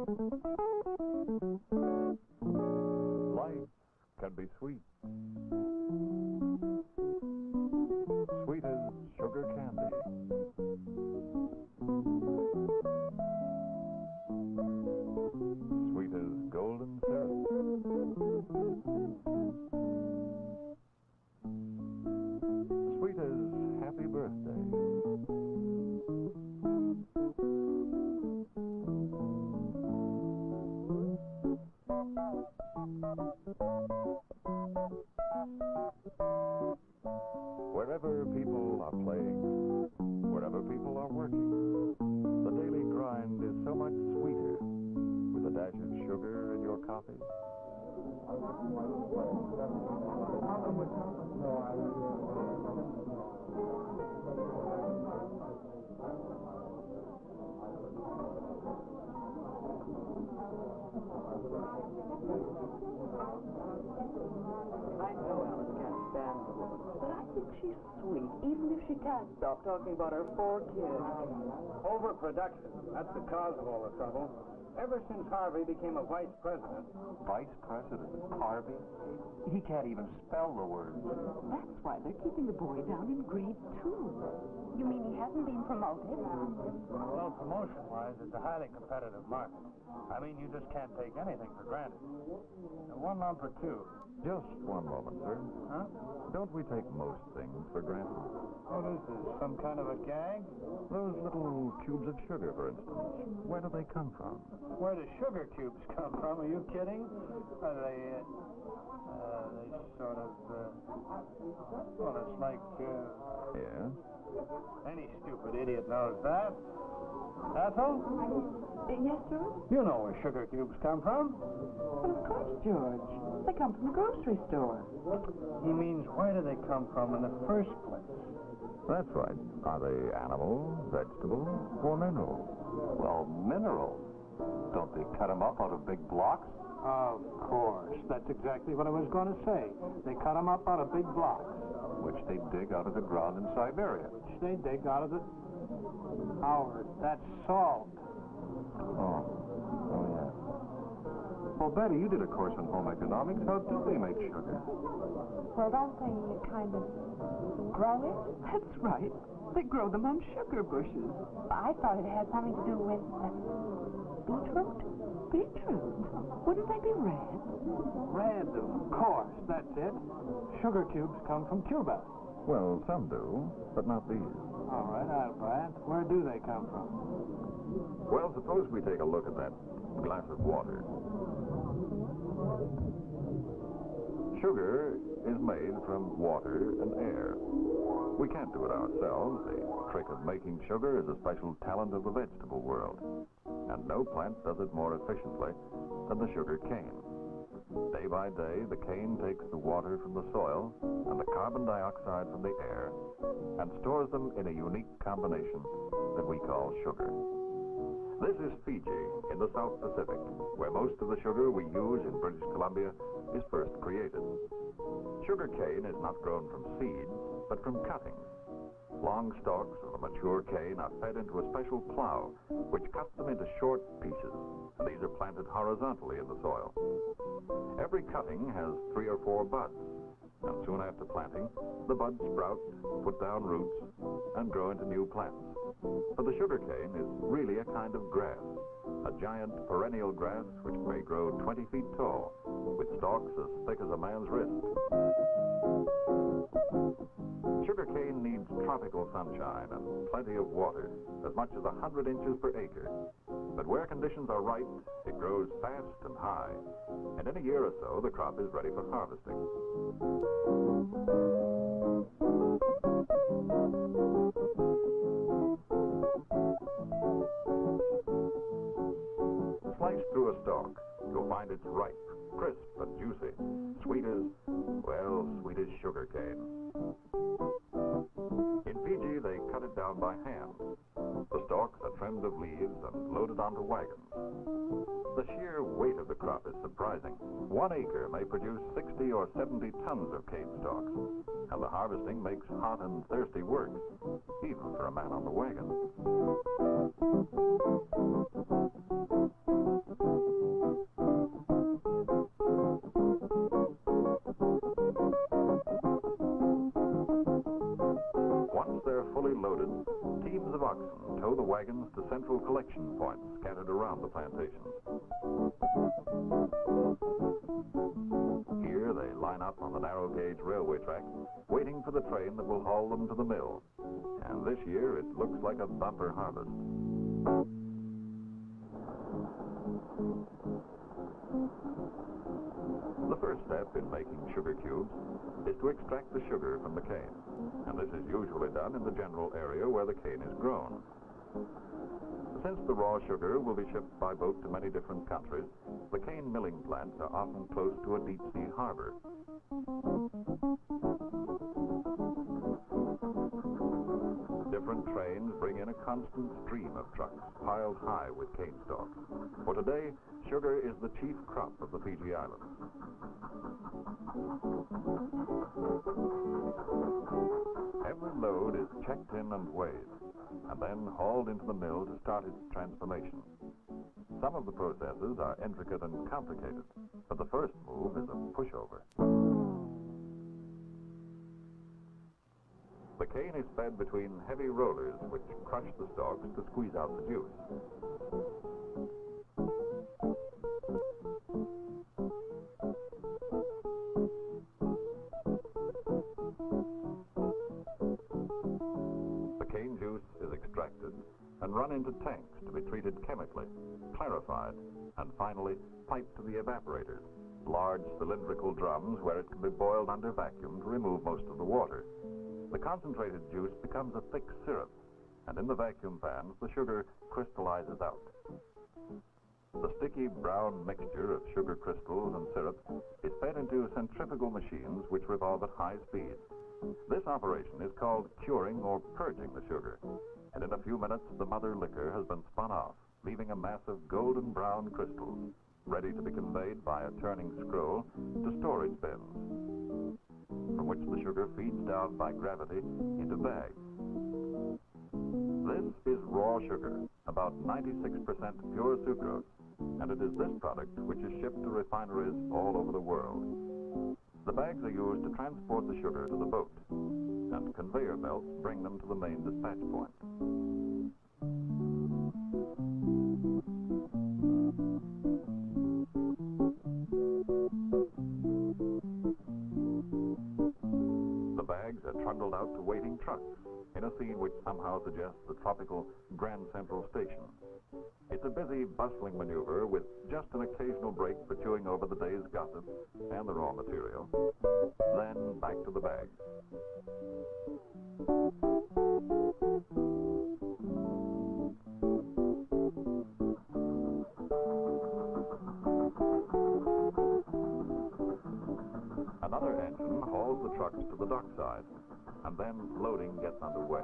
Life can be sweet. Sweet as sugar candy. Sweet as golden syrup. Sweet as happy birthday. Wherever people are playing, wherever people are working, the daily grind is so much sweeter with a dash of sugar in your coffee. I know Alice can't stand the woman, but I think she's sweet, even if she can't stop talking about her 4 kids. Overproduction. That's the cause of all the trouble. Ever since Harvey became a vice president. Vice President Harvey? He can't even spell the word. That's why they're keeping the boy down in grade 2. You mean he hasn't been promoted? Well, promotion-wise, it's a highly competitive market. I mean, you just can't take anything for granted. And one lump or two. Just one moment, sir. Huh? Don't we take most things for granted? What is this, some kind of a gag? Those little cubes of sugar, for instance. Where do they come from? Where do sugar cubes come from? Are you kidding? They sort of, well, it's like, Yeah? any stupid idiot knows that. Ethel? Yes, sir? You know where sugar cubes come from. Well, of course, George. They come from the grocery store. He means, where do they come from in the first place? That's right. Are they animal, vegetable, or mineral? Well, mineral. Don't they cut them up out of big blocks? Of course. That's exactly what I was going to say. They cut them up out of big blocks, Which they dig out of the ground in Siberia. which they dig out of the... Howard, that's salt. Oh, yeah. Well, Betty, you did a course on home economics. How do they make sugar? Well, don't they kind of grow it? That's right. They grow them on sugar bushes. I thought it had something to do with beetroot. Beetroot? Wouldn't they be red? Red, of course. That's it. Sugar cubes come from Cuba. Well, some do, but not these. All right, I'll buy it. Where do they come from? Well, suppose we take a look at that glass of water. Sugar is made from water and air. We can't do it ourselves. The trick of making sugar is a special talent of the vegetable world. And no plant does it more efficiently than the sugar cane. Day by day, the cane takes the water from the soil and the carbon dioxide from the air and stores them in a unique combination that we call sugar. This is Fiji in the South Pacific, where most of the sugar we use in British Columbia is first created. Sugar cane is not grown from seeds, but from cuttings. Long stalks of the mature cane are fed into a special plow, which cuts them into short pieces, and these are planted horizontally in the soil. Every cutting has 3 or 4 buds, and soon after planting, the buds sprout, put down roots, and grow into new plants. For the sugar cane is really a kind of grass, a giant perennial grass which may grow 20 feet tall, with stalks as thick as a man's wrist. Sugarcane needs tropical sunshine and plenty of water, as much as 100 inches per acre. But where conditions are right, it grows fast and high, and in a year or so, the crop is ready for harvesting. Slice through a stalk, you'll find it's ripe, crisp and juicy, sweet as, well, sweet as sugar cane. In Fiji, they cut it down by hand. The stalks are trimmed of leaves and loaded onto wagons. The sheer weight of the crop is surprising. 1 acre may produce 60 or 70 tons of cane stalks, and the harvesting makes hot and thirsty work, even for a man on the wagon. central collection points scattered around the plantations. Here they line up on the narrow gauge railway track, waiting for the train that will haul them to the mill. And this year it looks like a bumper harvest. The first step in making sugar cubes is to extract the sugar from the cane, and this is usually done in the general area where the cane is grown. Since the raw sugar will be shipped by boat to many different countries, the cane milling plants are often close to a deep-sea harbor. Different trains bring in a constant stream of trucks piled high with cane stalks. For today, sugar is the chief crop of the Fiji Islands. Every load is checked in and weighed, and then hauled into the mill to start its transformation. Some of the processes are intricate and complicated, but the first move is a pushover. The cane is fed between heavy rollers which crush the stalks to squeeze out the juice. The cane juice is extracted and run into tanks to be treated chemically, clarified, and finally piped to the evaporators, large cylindrical drums where it can be boiled under vacuum to remove most of the water. The concentrated juice becomes a thick syrup, and in the vacuum fans, the sugar crystallizes out. The sticky brown mixture of sugar crystals and syrup is fed into centrifugal machines which revolve at high speed. This operation is called curing or purging the sugar, and in a few minutes the mother liquor has been spun off, leaving a mass of golden brown crystals, ready to be conveyed by a turning scroll to storage bins, from which the sugar feeds down by gravity into bags. This is raw sugar, about 96% pure sucrose, and it is this product which is shipped to refineries all over the world. The bags are used to transport the sugar to the boat, and conveyor belts bring them to the main dispatch point. The bags are trundled out to waiting trucks in a scene which somehow suggests the tropical Grand Central Station. It's a busy, bustling maneuver with just an occasional break for chewing over the day's gossip and the raw material. Then back to the bags. Another engine hauls the trucks to the dockside, and then loading gets underway.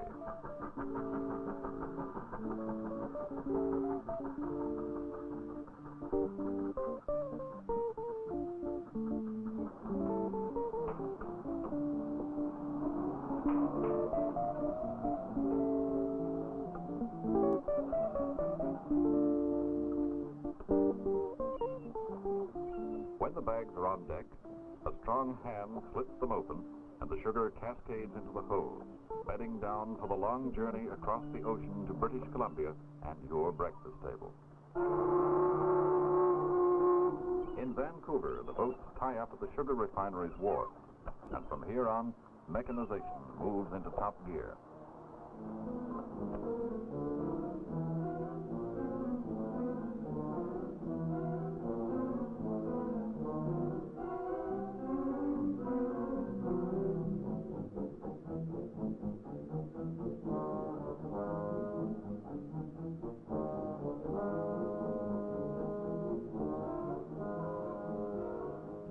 When the bags are on deck, a strong hand slits them open, and the sugar cascades into the holds, bedding down for the long journey across the ocean to British Columbia and your breakfast table. In Vancouver, the boats tie up at the sugar refinery's wharf, and from here on, mechanization moves into top gear.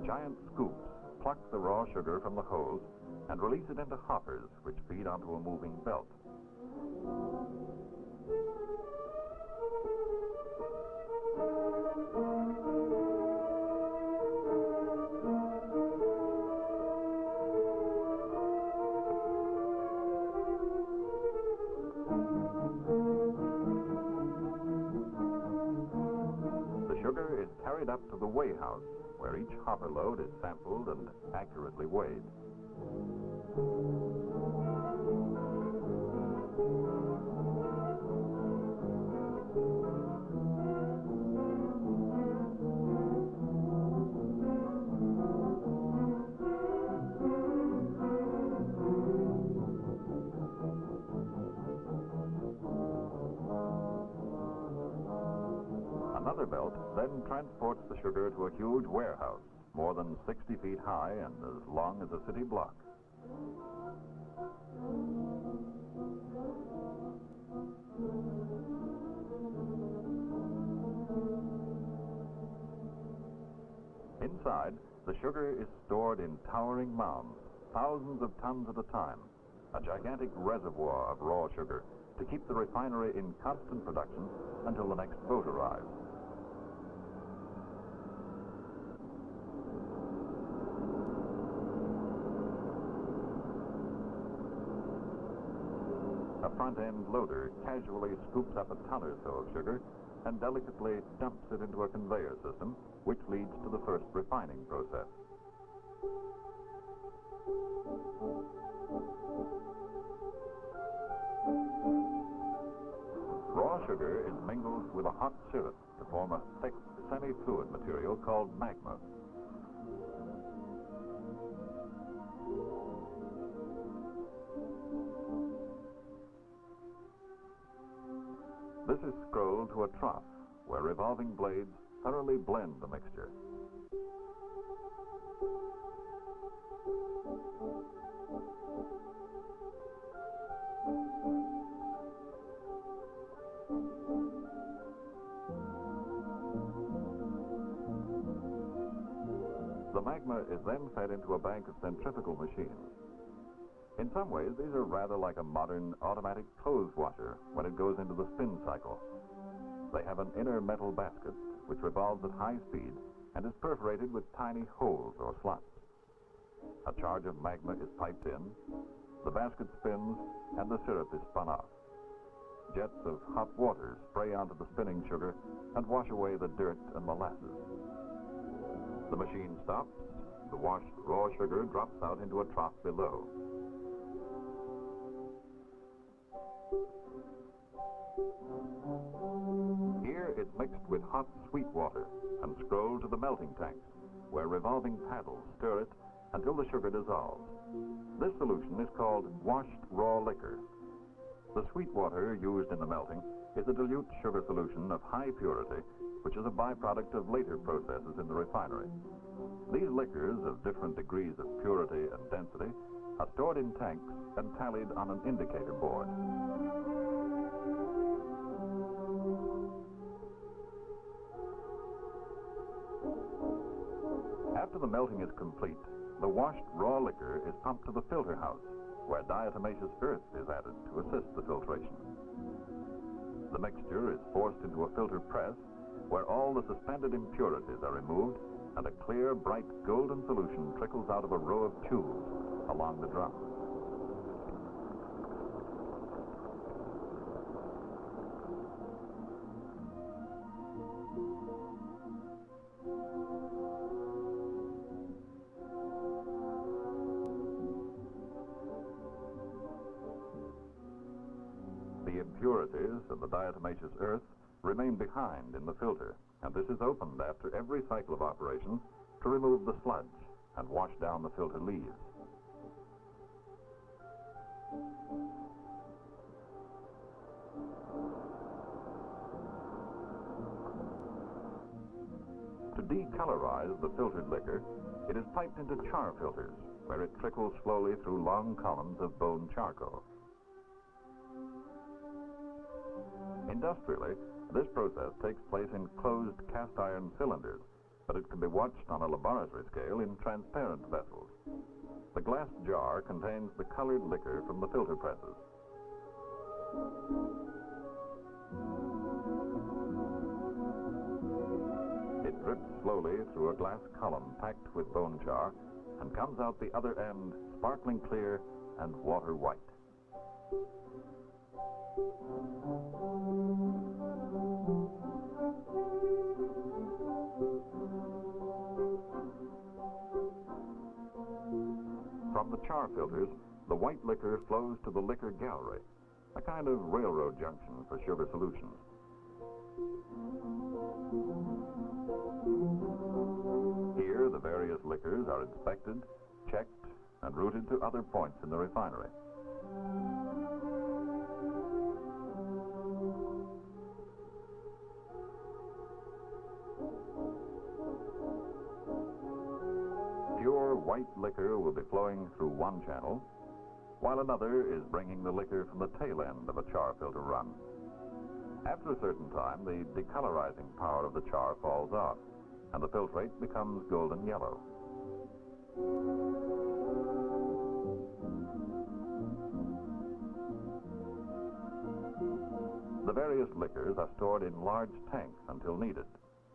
Giant scoops pluck the raw sugar from the holes and release it into hoppers, which feed onto a moving belt. The sugar is carried up to the weigh house, where each hopper load is sampled and accurately weighed. Another belt then transports the sugar to a huge warehouse, more than 60 feet high and as long as a city block. Inside, the sugar is stored in towering mounds, thousands of tons at a time, a gigantic reservoir of raw sugar to keep the refinery in constant production until the next boat arrives. A front-end loader casually scoops up a ton or so of sugar and delicately dumps it into a conveyor system, which leads to the first refining process. Raw sugar is mingled with a hot syrup to form a thick, semi-fluid material called magma. This is scrolled to a trough where revolving blades thoroughly blend the mixture. The magma is then fed into a bank of centrifugal machines. In some ways, these are rather like a modern automatic clothes washer when it goes into the spin cycle. They have an inner metal basket which revolves at high speed and is perforated with tiny holes or slots. A charge of magma is piped in, the basket spins, and the syrup is spun off. Jets of hot water spray onto the spinning sugar and wash away the dirt and molasses. The machine stops, the washed raw sugar drops out into a trough below. Here it's mixed with hot sweet water and scrolled to the melting tanks, where revolving paddles stir it until the sugar dissolves. This solution is called washed raw liquor. The sweet water used in the melting is a dilute sugar solution of high purity, which is a byproduct of later processes in the refinery. These liquors of different degrees of purity and density are stored in tanks and tallied on an indicator board. After the melting is complete, the washed raw liquor is pumped to the filter house, where diatomaceous earth is added to assist the filtration. The mixture is forced into a filter press, where all the suspended impurities are removed and a clear, bright golden solution trickles out of a row of tubes along the drum. The impurities of the diatomaceous earth remain behind in the filter, and this is opened after every cycle of operation to remove the sludge and wash down the filter leaves. To decolorize the filtered liquor, it is piped into char filters, where it trickles slowly through long columns of bone charcoal. Industrially, this process takes place in closed cast iron cylinders, but it can be watched on a laboratory scale in transparent vessels. The glass jar contains the colored liquor from the filter presses. It drips slowly through a glass column packed with bone char and comes out the other end sparkling clear and water white. From the char filters, the white liquor flows to the liquor gallery, a kind of railroad junction for sugar solutions. Here, the various liquors are inspected, checked, and routed to other points in the refinery. Pure white liquor will be flowing through one channel, while another is bringing the liquor from the tail end of a char filter run. After a certain time, the decolorizing power of the char falls off, and the filtrate becomes golden yellow. The various liquors are stored in large tanks until needed,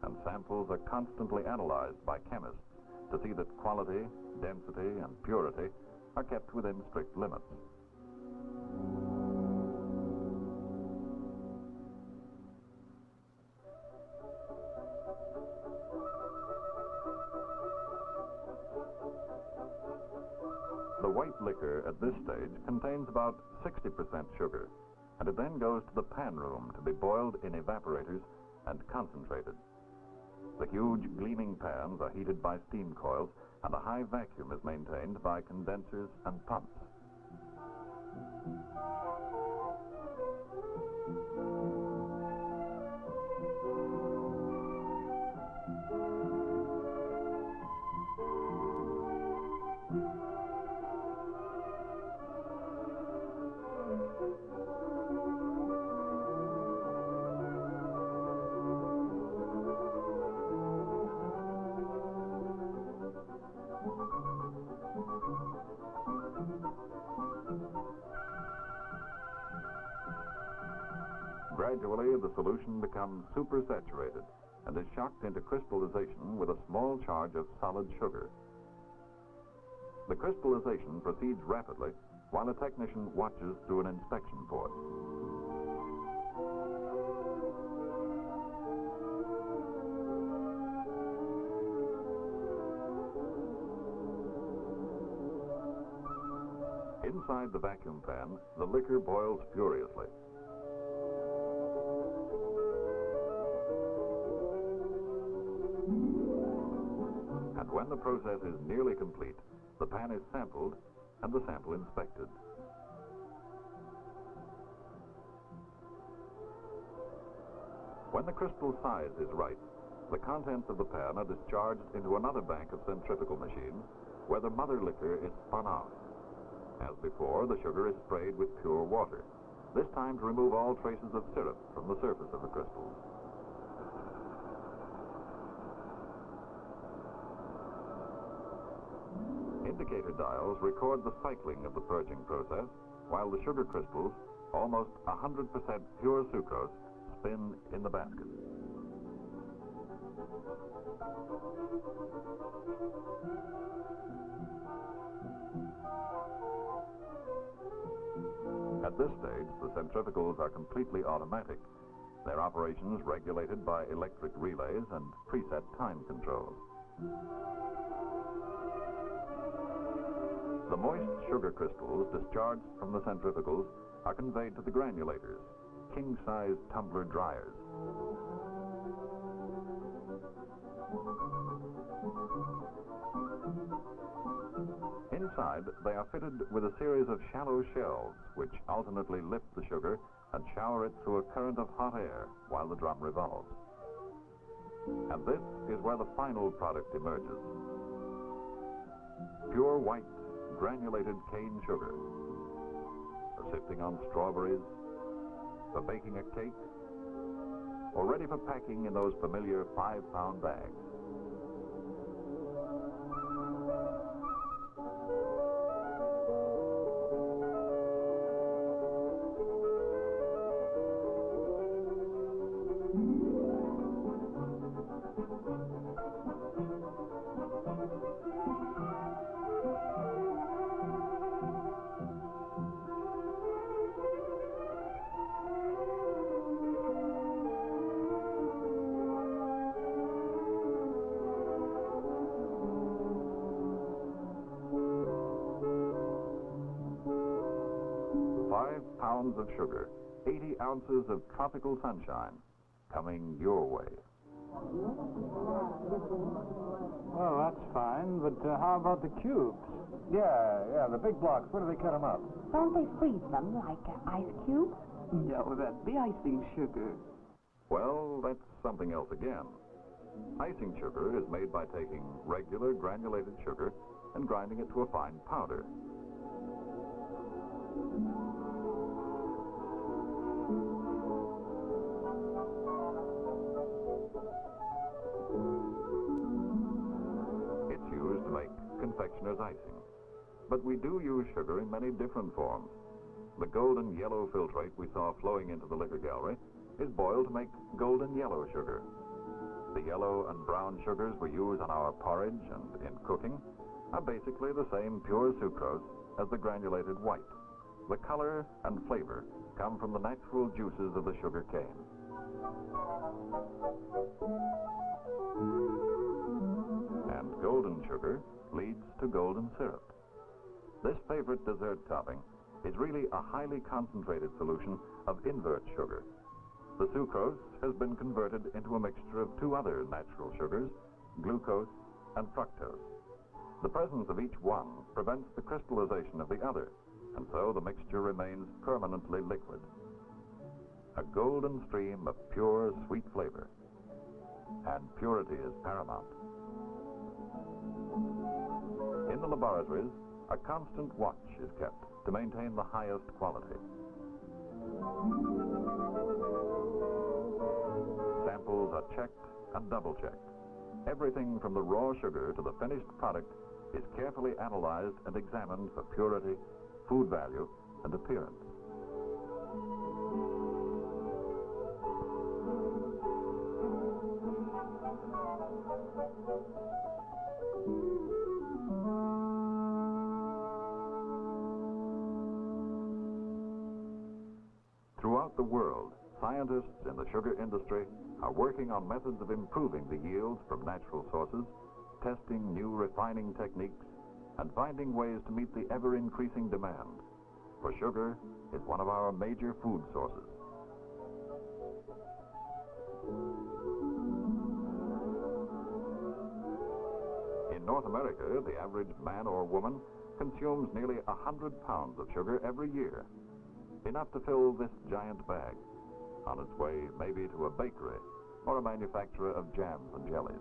and samples are constantly analyzed by chemists to see that quality, density, and purity are kept within strict limits. The white liquor at this stage contains about 60% sugar, and it then goes to the pan room to be boiled in evaporators and concentrated. The huge gleaming pans are heated by steam coils, and a high vacuum is maintained by condensers and pumps. Gradually, the solution becomes supersaturated and is shocked into crystallization with a small charge of solid sugar. The crystallization proceeds rapidly while a technician watches through an inspection port. Inside the vacuum pan, the liquor boils furiously. And when the process is nearly complete, the pan is sampled and the sample inspected. When the crystal size is right, the contents of the pan are discharged into another bank of centrifugal machines where the mother liquor is spun out. As before, the sugar is sprayed with pure water, this time to remove all traces of syrup from the surface of the crystals. Indicator dials record the cycling of the purging process, while the sugar crystals, almost 100% pure sucrose, spin in the basket. At this stage, the centrifugals are completely automatic, their operations regulated by electric relays and preset time controls. The moist sugar crystals discharged from the centrifugals are conveyed to the granulators, king-size tumbler dryers. Inside, they are fitted with a series of shallow shelves which alternately lift the sugar and shower it through a current of hot air while the drum revolves. And this is where the final product emerges. Pure white, granulated cane sugar. For sifting on strawberries, for baking a cake, or ready for packing in those familiar 5-pound bags. Pounds of sugar, 80 ounces of tropical sunshine, coming your way. Well, that's fine, but how about the cubes? Yeah, the big blocks. Where do they cut them up? Don't they freeze them like ice cubes? No, that'd be icing sugar. Well, that's something else again. Icing sugar is made by taking regular granulated sugar and grinding it to a fine powder. It's used to make confectioner's icing. But we do use sugar in many different forms. The golden yellow filtrate we saw flowing into the liquor gallery is boiled to make golden yellow sugar. The yellow and brown sugars we use on our porridge and in cooking are basically the same pure sucrose as the granulated white. The color and flavor come from the natural juices of the sugar cane. And golden sugar leads to golden syrup. This favorite dessert topping is really a highly concentrated solution of invert sugar. The sucrose has been converted into a mixture of two other natural sugars, glucose and fructose. The presence of each one prevents the crystallization of the other, and so the mixture remains permanently liquid. A golden stream of pure, sweet flavor. And purity is paramount. In the laboratories, a constant watch is kept to maintain the highest quality. Samples are checked and double-checked. Everything from the raw sugar to the finished product is carefully analyzed and examined for purity, food value, and appearance. Throughout the world, scientists in the sugar industry are working on methods of improving the yields from natural sources, testing new refining techniques, and finding ways to meet the ever-increasing demand. For sugar is one of our major food sources. In North America, the average man or woman consumes nearly 100 pounds of sugar every year, enough to fill this giant bag, on its way maybe to a bakery or a manufacturer of jams and jellies.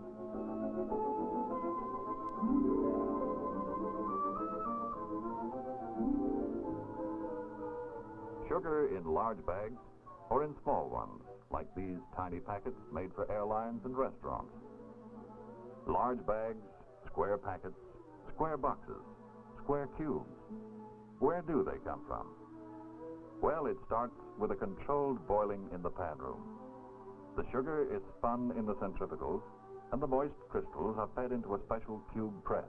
Sugar in large bags or in small ones, like these tiny packets made for airlines and restaurants. Large bags, square packets, square boxes, square cubes. Where do they come from? Well, it starts with a controlled boiling in the pan room. The sugar is spun in the centrifugals, and the moist crystals are fed into a special cube press.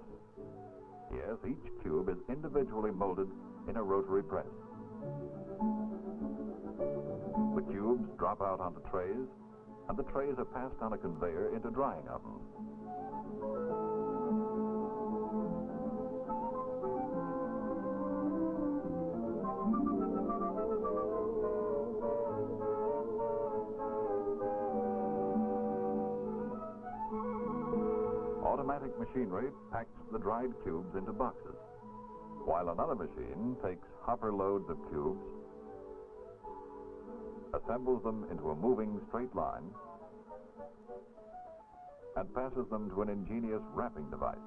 Yes, each cube is individually molded in a rotary press. The cubes drop out onto trays, and the trays are passed on a conveyor into drying ovens. Automatic machinery packs the dried cubes into boxes, while another machine takes hopper loads of cubes, assembles them into a moving straight line, and passes them to an ingenious wrapping device.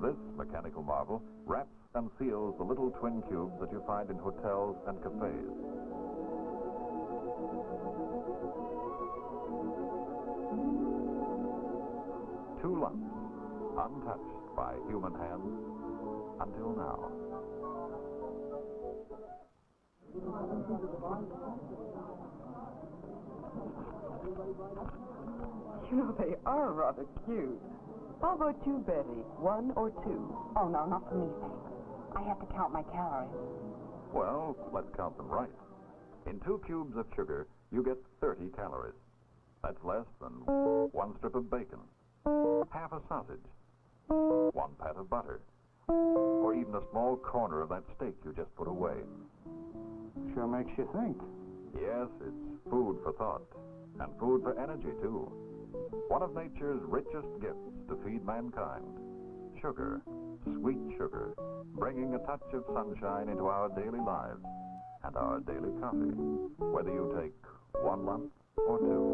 This mechanical marvel wraps and seals the little twin cubes that you find in hotels and cafes. Two lumps, untouched by human hands until now. You know, they are rather cute. How about you, Betty? One or two? Oh, no, not for me, thanks. I have to count my calories. Well, let's count them right. In 2 cubes of sugar, you get 30 calories. That's less than 1 strip of bacon, half a sausage, 1 pat of butter, or even a small corner of that steak you just put away. Sure makes you think. Yes, it's food for thought, and food for energy, too. One of nature's richest gifts to feed mankind. Sugar, sweet sugar, bringing a touch of sunshine into our daily lives and our daily coffee, whether you take 1 lump or 2.